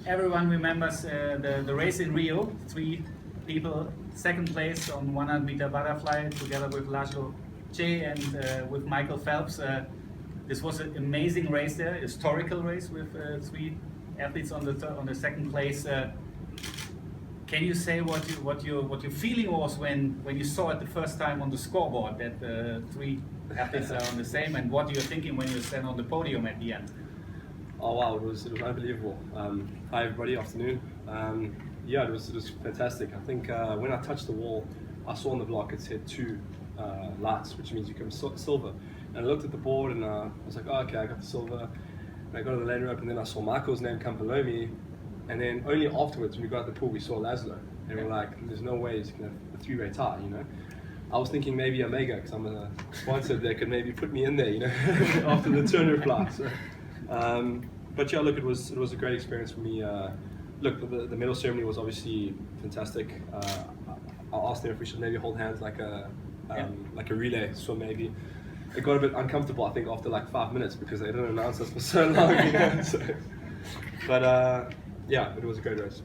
Everyone remembers the race in Rio. 3 people, second place on 100-meter butterfly, together with Laszlo Che and with Michael Phelps. This was an amazing race there, historical race with 3 athletes on the second place. Can you say what your feeling was when you saw it the first time on the scoreboard that 3 athletes are on the same, and what you're thinking when you stand on the podium at the end? Oh wow, it was unbelievable. Hi everybody, afternoon. Yeah, it was fantastic. I think when I touched the wall, I saw on the block it said 2 lights, which means you come silver. And I looked at the board and I was like, oh, okay, I got the silver. And I got to the lane rope, and then I saw Michael's name come below me. And then only afterwards, when we got at the pool, we saw Laszlo. And we're like, there's no way he's going to have a 3-way tie, you know? I was thinking maybe Omega, because I'm a sponsor, they could maybe put me in there, you know, after the turner fly. So, but yeah, look, it was a great experience for me. Look, the medal ceremony was obviously fantastic. I asked them if we should maybe hold hands like a relay, so maybe. It got a bit uncomfortable, I think, after like 5 minutes because they didn't announce us for so long, you know. So, but yeah, it was a great race.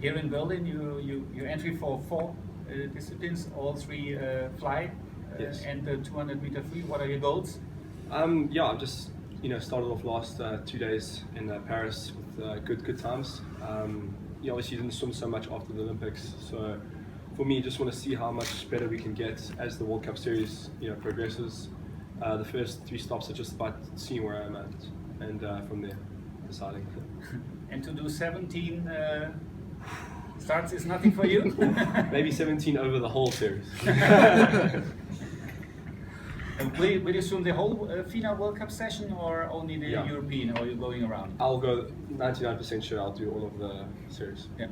Here in Berlin, you entry for 4 disciplines, all 3 fly, yes. And the 200-meter free. What are your goals? Yeah, I've just started off last 2 days in Paris with good times. You obviously didn't swim so much after the Olympics, so for me, just want to see how much better we can get as the World Cup Series progresses. The first 3 stops are just about seeing where I'm at, and from there, deciding. And to do 17 starts is nothing for you? Maybe 17 over the whole series. Will you swim the whole FINA World Cup session or only the European, or are you going around? I'll go 99% sure I'll do all of the series. Yeah.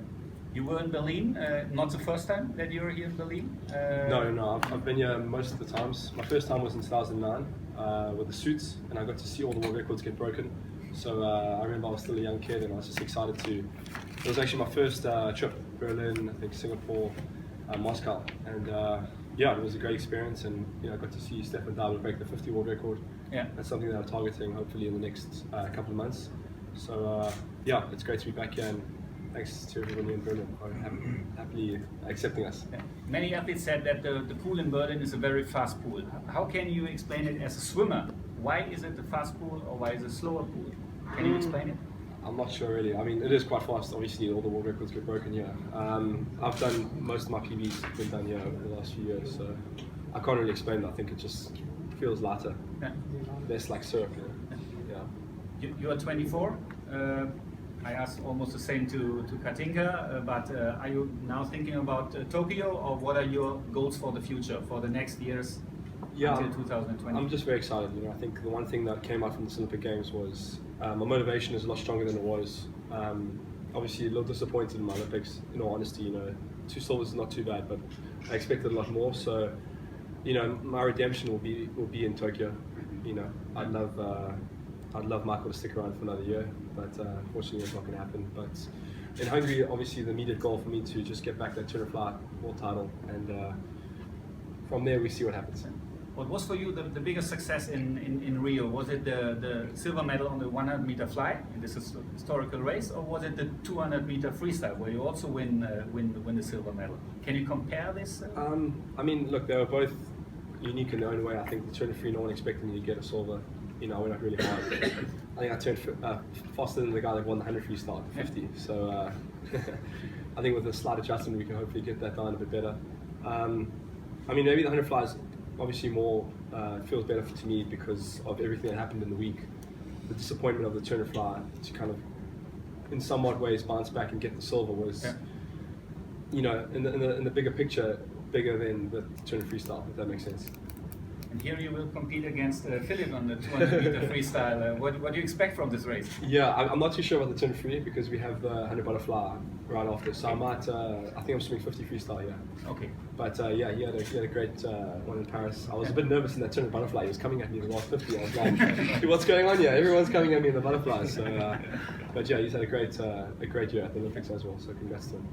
You were in Berlin, not the first time that you were here in Berlin? No, I've been here most of the times. My first time was in 2009 with the suits, and I got to see all the world records get broken. So I remember I was still a young kid and I was just excited to. It was actually my first trip, Berlin, I think Singapore, Moscow, and yeah, it was a great experience, and I got to see Stefan Double break the 50 world record. Yeah, that's something that I'm targeting hopefully in the next couple of months. So yeah, it's great to be back here, and thanks to everyone in Berlin for happily accepting us. Yeah. Many athletes said that the pool in Berlin is a very fast pool. How can you explain it as a swimmer? Why is it a fast pool or why is it a slower pool? Can you explain it? I'm not sure really. I mean, it is quite fast. Obviously, all the world records get broken here. I've done most of my PBs been done here over the last few years, so I can't really explain it. I think it just feels lighter, less like surf. Yeah. You are 24. I asked almost the same to Katinka, but are you now thinking about Tokyo, or what are your goals for the future, for the next years until 2020? I'm just very excited. I think the one thing that came out from the Olympic Games was my motivation is a lot stronger than it was. Obviously, a little disappointed in my Olympics, in all honesty. 2 silvers is not too bad, but I expected a lot more. So, my redemption will be in Tokyo. I'd love Michael to stick around for another year, but unfortunately it's not going to happen. But in Hungary, obviously the immediate goal for me to just get back that turner fly world title, and from there we see what happens. What was for you the biggest success in Rio? Was it the silver medal on the 100-meter fly in this historical race, or was it the 200-meter freestyle where you also win the silver medal? Can you compare this? I mean, look, they were both unique in their own way. I think the turner free, no one expected me to get a silver. I went out really hard. I think I turned faster than the guy that won the 100 freestyle at 50. So I think with a slight adjustment we can hopefully get that down a bit better. I mean, maybe the 100 fly is obviously more, feels better to me because of everything that happened in the week. The disappointment of the turner fly to kind of, in somewhat ways, bounce back and get the silver was, in the bigger picture, bigger than the turner freestyle, if that makes sense. And here you will compete against Philip on the 200-meter freestyle. What do you expect from this race? Yeah, I'm not too sure about the turn free because we have the 100 butterfly right after. So I might, I think I'm swimming 50 freestyle, yeah. Okay. But yeah, he had a great one in Paris. I was a bit nervous in that turn butterfly. He was coming at me in the last 50. I was like, what's going on here? Everyone's coming at me in the butterfly. So, but yeah, he's had a great year at the Olympics as well. So congrats to him.